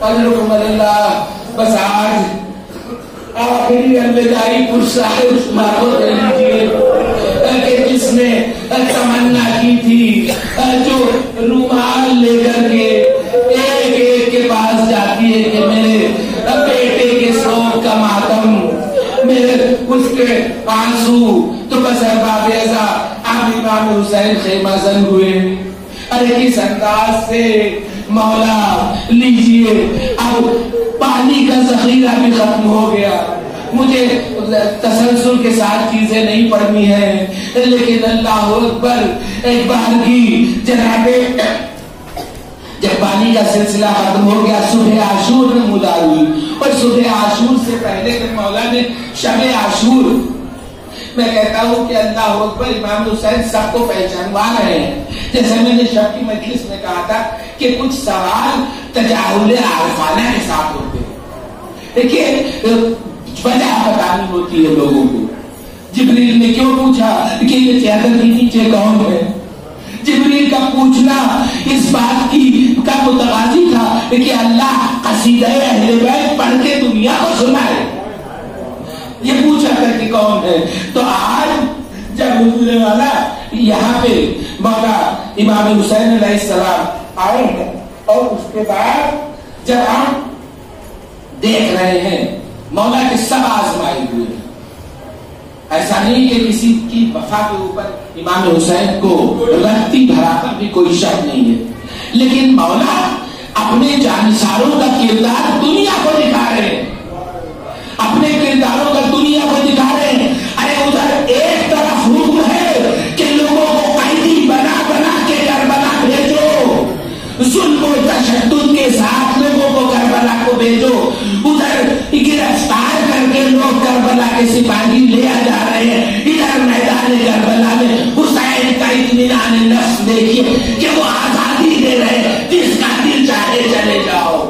اجرکم اللہ۔ بس آج آخری الوداعی پرسہ عثمان کو دے لیجیے کہ جس نے تمنا کی تھی، جو رومال لے کر کے ایک ایک کے پاس جاتی ہے کہ میرے بیٹے کے سوگ کا ماتم، میرے اس کے آنسو، تو بس ارباب اعضاء آپ امام حسین خیمہ زن ہوئے۔ ارے کس انداز سے مولا لیجیے، اب پانی کا ذخیرہ بھی ختم ہو گیا، مجھے تسلسل کے ساتھ چیزیں نہیں پڑھنی ہیں، لیکن اللہ اکبر ایک بار کی جناب جب پانی کا سلسلہ ختم ہو گیا صبح عاشور میں مدار ہوئی، اور صبح عاشور سے پہلے جب مولا نے شب عاشور، میں کہتا ہوں کہ اللہ اکبر، امام حسین سب کو پہچانوا رہے ہیں. جیسے میں نے شب کی مجلس میں کہا تھا کہ کچھ سوال تجاہل عارفانہ کے ساتھ ہوتے ہیں. دیکھیے وجہ بتانی ہوتی ہے لوگوں کو. جبریل نے کیوں پوچھا کہ یہ چادر کے نیچے کون ہے؟ جبریل کا پوچھنا اس بات کی کا متقاضی تھا کہ اللہ قصیدہ اہل بیت پڑھ کے دنیا کو سنائے. یہ پوچھا کر کہ کون ہے. تو آج جب حضور والا یہاں پہ مولا امام حسین علیہ السلام آئے ہیں، اور اس کے بعد جب ہم دیکھ رہے ہیں مولا کے سب آزمائے ہوئے ہیں. ایسا نہیں کہ کسی کی وفا کے اوپر امام حسین کو رتی بھرا کر بھی کوئی شک نہیں ہے، لیکن مولا اپنے جانثاروں کا کردار دنیا کو دکھا رہے ہیں، اپنے کرداروں کا دنیا کو دکھا رہے ہیں. ارے ادھر ایک طرف حکم ہے کہ لوگوں کو قیدی بنا بنا کے کربلا بھیجو، ظلم و تشدد کے ساتھ لوگوں کو کربلا کو بھیجو، ادھر گرفتار کر کے لوگ کربلا کے سپاہی لے جا رہے ہیں، ادھر میدان کربلا میں حسین کا اطمینان نفس دیکھیے کہ وہ آزادی دے رہے ہیں، جس کا دل چاہے چلے جاؤ.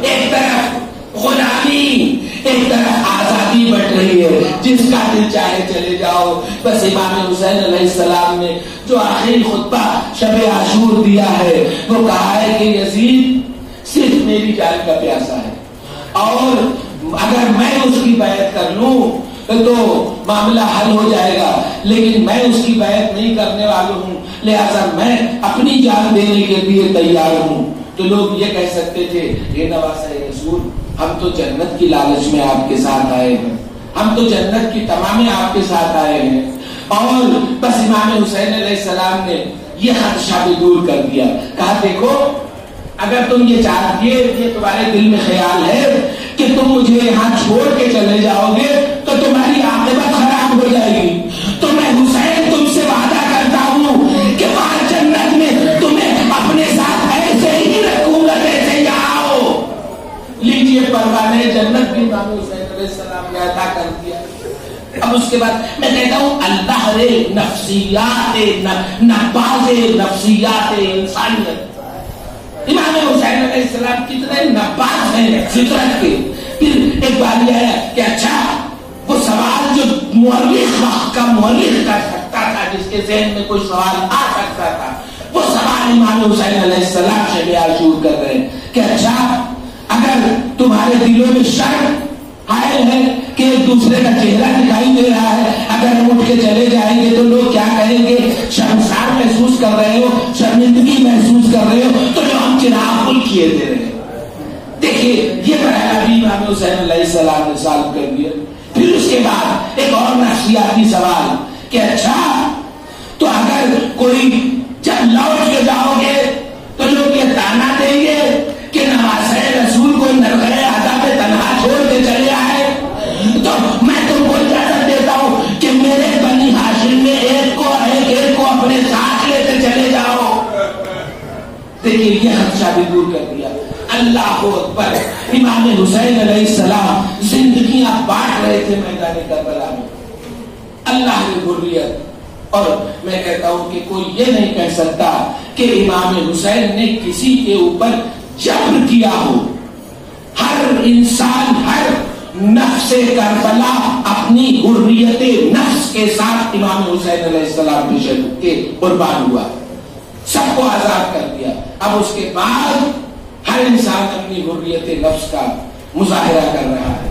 ایک طرف غلامی، ایک طرف آزادی بٹ رہی ہے، جس کا دل چاہے چلے جاؤ. بس امام حسین علیہ السلام نے جو آخری خطبہ شب عاشور دیا ہے وہ کہا ہے کہ یزید صرف میری جان کا پیاسا ہے، اور اگر میں اس کی بیعت کر لوں تو معاملہ حل ہو جائے گا، لیکن میں اس کی بیعت نہیں کرنے والا ہوں، لہذا میں اپنی جان دینے کے لیے تیار ہوں. تو لوگ یہ کہہ سکتے تھے یہ نواسہ رسول، ہم تو جنت کی لالچ میں آپ کے ساتھ آئے ہیں، ہم تو جنت کی تمامی آپ کے ساتھ آئے ہیں. اور بس امام حسین علیہ السلام نے یہ خدشہ بھی دور کر دیا. کہا دیکھو اگر تم یہ چاہتے، یہ تمہارے دل میں خیال ہے کہ تم مجھے یہاں چھوڑ کے چلے جاؤ گے تو تمہاری عاقبت خراب ہو جائے گی. تو میں حسین تم سے وعدہ کرتا ہوں کہ وہاں جنت میں تمہیں اپنے ساتھ ایسے ہی رکھوں گا جیسے یہاں ہو. لیجیے پروانے جنت بھی امام حسین علیہ السلام نے عطا کر دیا. اب اس کے بعد میں کہتا ہوں اللہ رے نفسیات نباز نفسیات انسانیت، امام حسین علیہ السلام کتنے نباز ہیں فطرت کے. پھر ایک بار یہ ہے کہ اچھا وہ سوال جو مورخ وقت کا مورخ کر سکتا تھا، جس کے ذہن میں کوئی سوال آ سکتا تھا، وہ سوال امام حسین علیہ السلام شب عاشور کر رہے ہیں کہ اچھا اگر تمہارے دلوں میں شرم حائل ہے کہ ایک دوسرے کا چہرہ دکھائی دے رہا ہے، اگر ہم اٹھ کے چلے جائیں گے تو لوگ کیا کہیں گے، شرمسار محسوس کر رہے ہو، شرمندگی محسوس کر رہے ہو، تو جو ہم چراغ کھل کیے دے رہے ہیں. دیکھیے یہ مرحلہ بھی امام حسین علیہ السلام نے سالو کر دیا. پھر اس کے بعد ایک اور نفسیاتی سوال کہ اچھا تو اگر کوئی جب لوٹ کے جاؤ گے تو لوگ یہ تانا دیں گے کہ نواسہ رسول کو نرغے عذاب تنہا چھوڑ کے چلے آئے، تو میں تم کو اجازت دیتا ہوں کہ میرے بنی ہاشم میں ایک کو اپنے ساتھ لیتے چلے جاؤ. دیکھیے یہ خدشہ بھی دور کر دیا. اللہ اکبر، امام حسین علیہ السلام زندگیاں بانٹ رہے تھے میدان کربلا میں. اللہ کی حریت. اور میں کہتا ہوں کہ کوئی یہ نہیں کہہ سکتا کہ امام حسین نے کسی کے اوپر جبر کیا ہو. ہر انسان، ہر نفس کربلا اپنی حریت نفس کے ساتھ امام حسین علیہ السلام کے قربان ہوا، سب کو آزاد کر دیا. اب اس کے بعد ہر انسان اپنی حریت نفس کا مظاہرہ کر رہا ہے.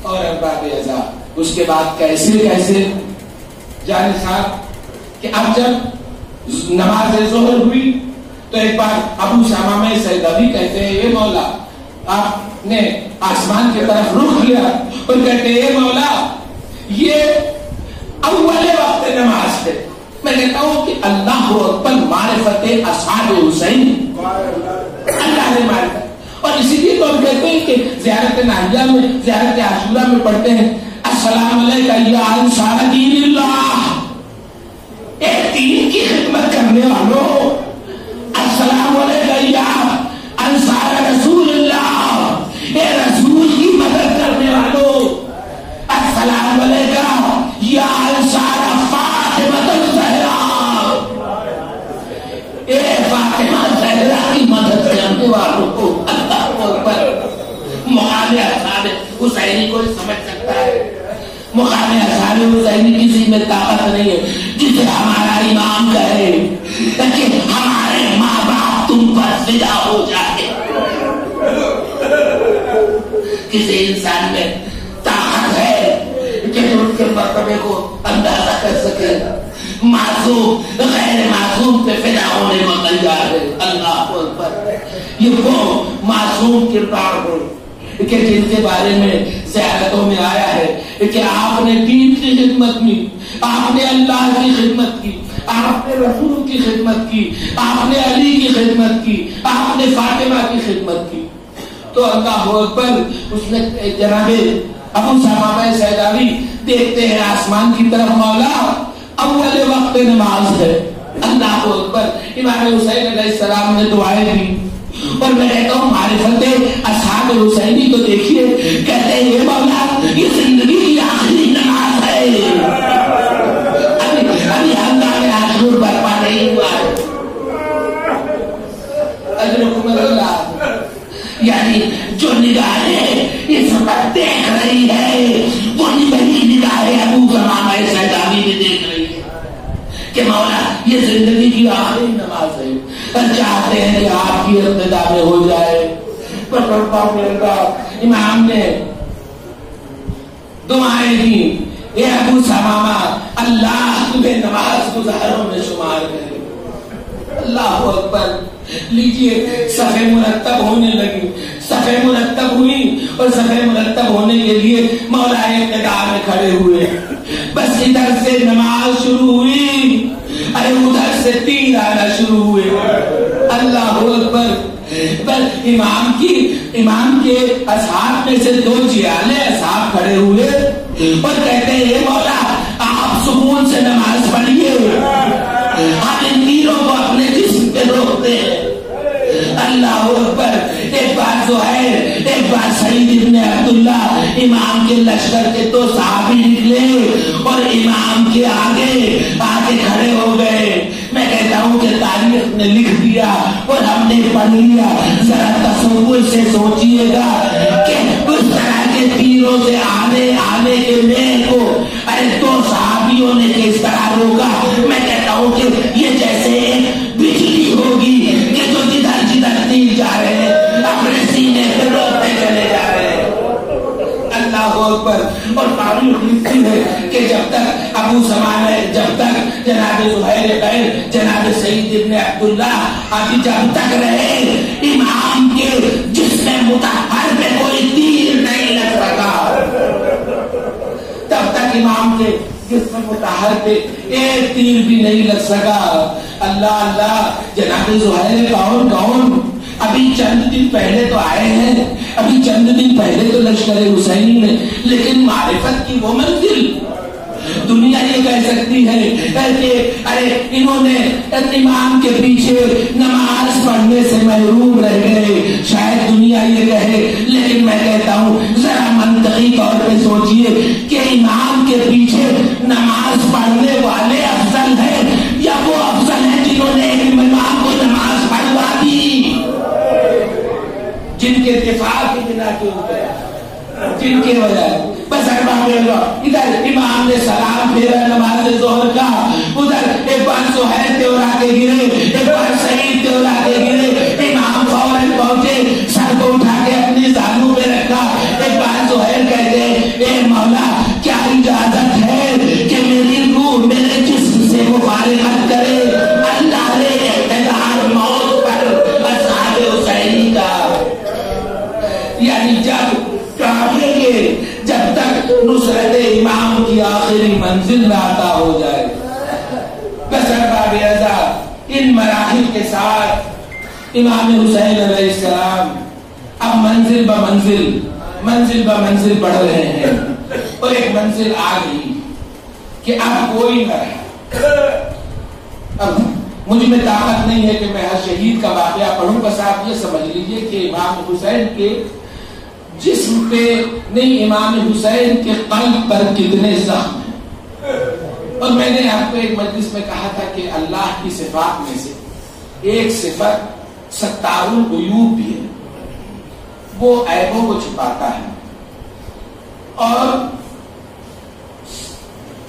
اور ارباب عذاب اس کے بعد کیسے جانے صاحب کہ اب جب نماز ظہر ہوئی تو ایک بار ابو شامہ سیدابی کہتے ہیں اے مولا، آپ نے آسمان کی طرف رخ کیا اور کہتے ہیں اے مولا یہ اول وقت نماز ہے. میں کہتا ہوں کہ اللہ اکبر، معرفت اصحاب حسین اللہ نے معرفت. اور اسی لیے تو ہم کہتے ہیں کہ زیارت ناہیہ میں، زیارت عاشورہ میں پڑھتے ہیں السلام علیکم یا انصار دین اللہ. ایک دین کی خدمت کرنے والوں، السلام علیکم یا انصار رسول اللہ، اے رسول کی مدد کرنے والوں، السلام علیکم یا انصار فاطمہ الزہرا، اے فاطمہ زہرا کی مدد کرنے والوں کو۔ اللہ اکبر۔ مقام اصحاب حسینی کوئی سمجھ سکتا ہے؟ مقام اصحاب حسینی کسی میں طاقت نہیں ہے جسے ہمارا امام کہے کہ ہمارے ماں باپ تم پر فدا ہو جائے۔ کسی انسان میں طاقت ہے کہ ان کے مرتبے کو اندازہ کر سکے؟ معصوم غیر معصوم پہ فدا ہونے کو تیار ہے۔ اللہ اکبر۔ یہ وہ معصوم کردار ہے کہ جن کے بارے میں زیارتوں میں آیا ہے کہ آپ نے دین کی خدمت کی، آپ نے اللہ کی خدمت کی، آپ نے رسول کی خدمت کی، آپ نے علی کی خدمت کی، آپ نے فاطمہ کی خدمت کی۔ تو اللہ اکبر۔ اس نے جناب ابو ثمامہ سیداوی دیکھتے ہیں آسمان کی طرف، مولا اول وقت نماز ہے۔ اللہ اکبر۔ امام حسین علیہ السلام نے دعائیں دی، اور میں کہتا ہوں معرفت اصحاب حسینی تو دیکھیے، کہتے ہیں اے مولا یہ زندگی کی آخری نماز ہے، ابھی ہنگامے عاشور برپا نہیں ہوا ہے۔ اجرکم اللہ۔ یعنی جو نگاہیں اس وقت دیکھ رہی ہے وہ وہی نگاہیں ابو ثمامہ سیداوی بھی دیکھ رہی ہے کہ مولا یہ زندگی کی آخری نماز ہے، چاہتے ہیں کہ آپ کی ابتدا میں ہو جائے۔ امام نے دعائیں دی، اے ابو ثمامہ اللہ تمہیں نماز گزاروں میں شمار کرے۔ اللہ اکبر۔ لیجیے صفیں مرتب ہونے لگی، صفیں مرتب ہوئی، اور صفیں مرتب ہونے کے لیے مولا اقتدار میں کھڑے ہوئے۔ بس ادھر سے نماز شروع ہوئی، ارے ادھر سے تیر آنا شروع ہوئے۔ اللہ اکبر۔ بس امام کے اصحاب میں سے دو جیالے اصحاب کھڑے ہوئے اور کہتے ہیں اے مولا آپ سکون سے نماز پڑھیے، ہم ان تیروں کو اپنے جسم پہ روکتے ہیں۔ اللہ اکبر۔ ایک بار زہیر، ایک بار سعید ابن عبداللہ، امام کے لشکر کے دو صحابی نکلے اور امام کے آگے کھڑے ہو گئے۔ میں کہتا ہوں کہ تاریخ نے لکھ دیا اور ہم نے پڑھ لیا۔ ذرا تصور سے سوچئے گا کہ اس طرح کے تیروں سے آنے کے میل کو ارے دو صحابیوں نے کس طرح روکا۔ میں کہتا ہوں کہ یہ جیسے بجلی ہوگی کہ جو جدھر تیر جا رہے ہیں اپنے سینے پہ روکتے چلے جا رہے ہیں۔ اللہ اکبر۔ اور تاریخ لکھتی ہے کہ جب تک ابو ثمامہ، جب تک جناب زہیر غیر، جناب سعید ابن عبداللہ ابھی جب تک رہے، امام کے جسم مطہر پہ کوئی تیر نہیں لگ سکا، تب تک امام کے جسم مطہر پہ ایک تیر بھی نہیں لگ سکا۔ اللہ اللہ۔ جناب زہیر کون؟ ابھی چند دن پہلے تو آئے ہیں، ابھی چند دن پہلے تو لشکر حسینی میں، لیکن معرفت کی وہ منزل دنیا یہ کہہ سکتی ہے کہ ارے انہوں نے امام کے پیچھے نماز پڑھنے سے محروم رہ گئے، شاید دنیا یہ کہے، لیکن میں کہتا ہوں ذرا منطقی طور پہ سوچئے کہ امام کے پیچھے نماز پڑھنے والے افضل ہیں یا وہ افضل ہیں جنہوں نے امام کو نماز پڑھوا دی، جن کے دفاع کی بنا کے اوپر، جن کے وجہ بس ادھر امام نے سلام پھیرا نماز ظہر کا، ادھر ایک بار زہیر تیورا کے گرے، ایک بار سعید تیورا کے گرے، امام فوراً پہنچے، سر کو اٹھا کے اپنی زانوں پہ رکھا، ایک بار زہیر کہتے اے مولا کیا اجازت ہے کہ میری روح میرے جسم سے مفارقت کرے؟ اللہ نے اقتدار موت پر اصحاب حسینی کا، یعنی جب تک نصرت امام کی آخری منزل میں عطا ہو جائے۔ بس ارباب اعزاز، ان مراحل کے ساتھ امام حسین علیہ السلام اب منزل بہ منزل بڑھ رہے ہیں، اور ایک منزل آ گئی کہ اب کوئی نہ رہا، اب مجھ میں طاقت نہیں ہے کہ میں ہر شہید کا واقعہ پڑھوں، بس آپ یہ سمجھ لیجئے کہ امام حسین کے جسم پہ نہیں، امام حسین کے قلب پر کتنے زخم ہیں۔ اور میں نے آپ کو ایک مجلس میں کہا تھا کہ اللہ کی صفات میں سے ایک صفت ستار العیوب بھی ہے، وہ عیبوں کو چھپاتا ہے، اور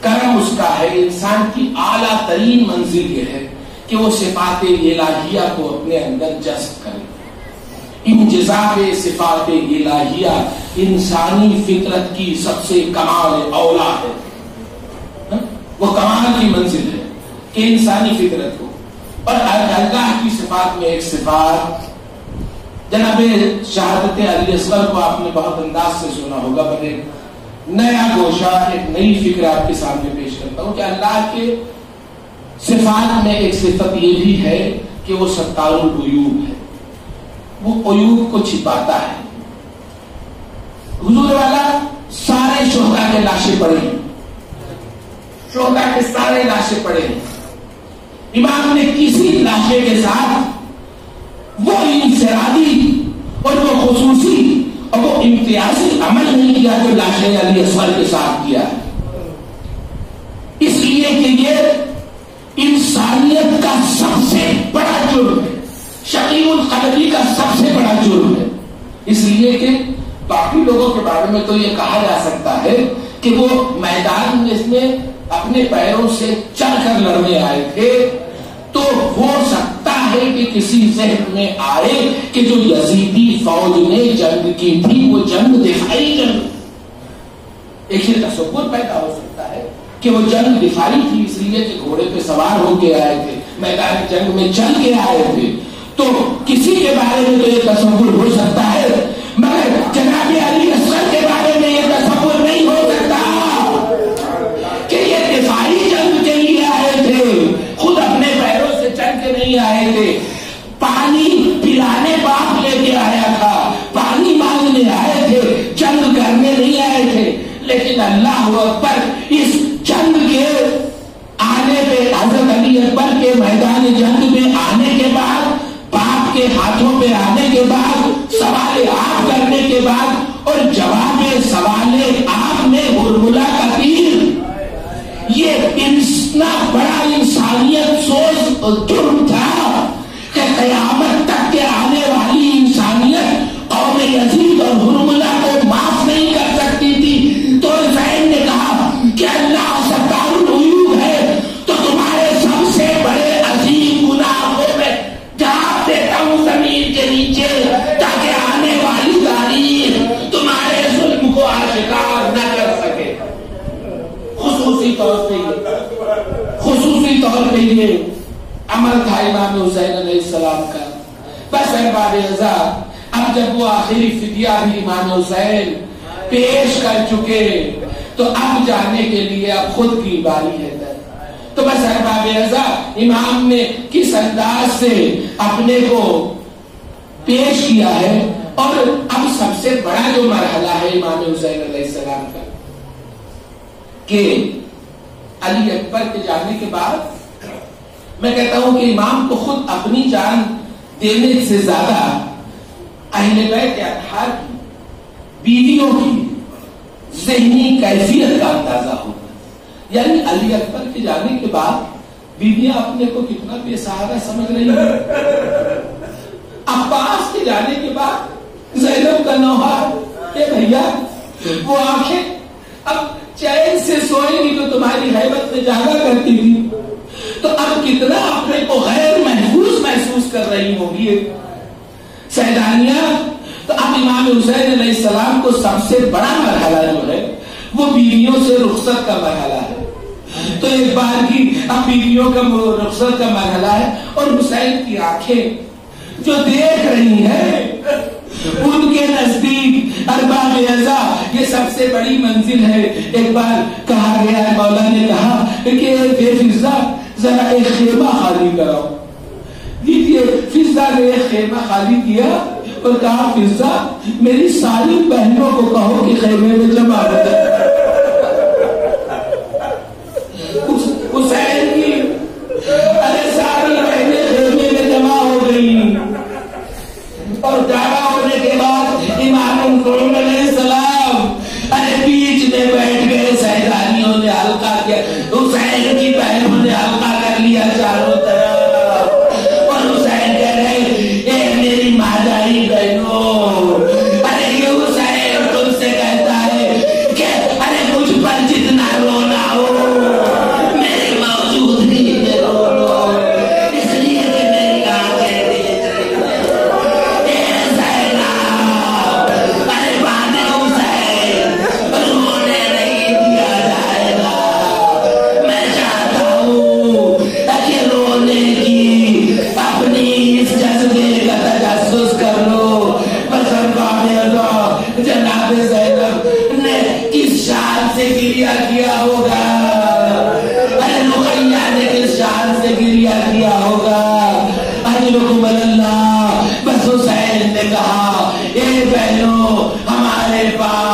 کرم اس کا ہے۔ انسان کی اعلیٰ ترین منزل یہ ہے کہ وہ صفات الہیہ کو اپنے اندر جذب کرے۔ انجذاب صفات الہیہ انسانی فطرت کی سب سے کمال اولا ہے، وہ کمال کی منزل ہے کہ انسانی فطرت کو، اور اللہ کی صفات میں ایک صفات، جناب شہادت علی اصغر کو آپ نے بہت انداز سے سنا ہوگا، پر ایک نیا گوشہ، ایک نئی فکر آپ کے سامنے پیش کرتا ہوں کہ اللہ کے صفات میں ایک صفت یہ بھی ہے کہ وہ ستار العیوب ہے، وہ عیوب کو چھپاتا ہے۔ حضور والا سارے شہداء کے لاشیں پڑے ہیں، شہداء کے سارے لاشیں پڑے ہیں، امام نے کسی لاشے کے ساتھ وہ انفرادی اور وہ خصوصی اور وہ امتیازی عمل نہیں کیا جو لاشے علی اصغر کے ساتھ کیا ہے، اس لیے کہ یہ انسانیت کا سب سے بڑا جرم ہے، شقی القلبی کا سب سے بڑا جرم ہے۔ اس لیے کہ باقی لوگوں کے بارے میں تو یہ کہا جا سکتا ہے کہ وہ میدان میں اپنے پیروں سے چل کر لڑنے آئے تھے، تو ہو سکتا ہے کہ کسی ذہن میں آئے کہ جو یزیدی فوج نے جنگ کی تھی وہ جنگ دفاعی جنگ، ایک یہ تصور پیدا ہو سکتا ہے کہ وہ جنگ دفاعی تھی، اس لیے کہ گھوڑے پہ سوار ہو کے آئے تھے، میدان جنگ میں چل کے آئے تھے، تو کسی کے بارے میں تو یہ تصور ہو سکتا ہے، مگر جناب علی اصغر کے بارے میں یہ تصور نہیں ہو سکتا کہ یہ دفاعی جنگ کے لیے آئے تھے، خود اپنے پیروں سے چل کے نہیں آئے تھے، پانی پلانے باپ لے کے آیا تھا، پانی مانگنے آئے تھے، جنگ کرنے نہیں آئے تھے، لیکن اللہ اکبر، اس جنگ کے آنے پہ، حضرت علی اکبر کے میدان جنگ میں آنے کے بعد، باپ کے ہاتھوں پہ آنے کے بعد، سوال آپ کرنے کے بعد، اور جواب سوال آپ میں ہرملا کا تیر، یہ اتنا بڑا انسانیت سوز جرم تھا کہ قیامت تک کے آنے والی انسانیت قوم یزید اور ہرملا کو معاف نہیں کر سکتی تھی۔ تو زین نے کہا کہ اللہ ستار العیوب ہے، تو تمہارے سب سے بڑے عظیم گناہ کو میں ڈھانپ دیتا ہوں زمین کے نیچے، تاکہ آنے والی تاریخ تمہارے ظلم کو آشکار نہ کر سکے۔ خصوصی طور پہ یہ عمل تھا امام حسین علیہ السلام کا۔ بس احباب رضا، اب جب وہ آخری فدیہ بھی امام حسین پیش کر چکے تو اب جانے کے لیے اب خود کی باری ہے۔ تو بس احباب رضا، امام نے کس انداز سے اپنے کو پیش کیا ہے، اور اب سب سے بڑا جو مرحلہ ہے امام حسین علیہ السلام کا کہ علی اکبر کے جانے کے بعد، میں کہتا ہوں کہ امام کو خود اپنی جان دینے سے زیادہ اہل بیت اطہار کی بیویوں کی ذہنی کیفیت کا اندازہ ہوتا ہے۔ یعنی علی اکبر کے جانے کے بعد بیویاں اپنے کو کتنا بے سہارا سمجھ رہی ہیں۔ عباس کے جانے کے بعد زینب کا نوحہ کہ بھیا وہ آنکھیں اب چین سے سوئیں گی تو تمہاری حیبت میں جاگا کرتی تھی، تو اب کتنا اپنے کو غیر محسوس کر رہی ہوگی سیدانیہ۔ تو اب امام حسین علیہ السلام کو سب سے بڑا مرحلہ جو ہے وہ بیویوں سے رخصت کا مرحلہ ہے۔ تو ایک بار کی اب بیویوں کا رخصت کا مرحلہ ہے، اور حسین کی آنکھیں جو دیکھ رہی ہیں ان کے نزدیک ارباب اعضا یہ سب سے بڑی منزل ہے۔ ایک بار کہا گیا ہے، مولا نے کہا کہ بے فضا ذرا ایک خیمہ خالی کراؤ۔ دیکھیے فضا نے ایک خیمہ خالی کیا اور کہا فضا میری ساری بہنوں کو کہو کہ خیمے میں جمع ہو جائے۔ حسین کی ارے کہا اے بہنوں ہمارے پاس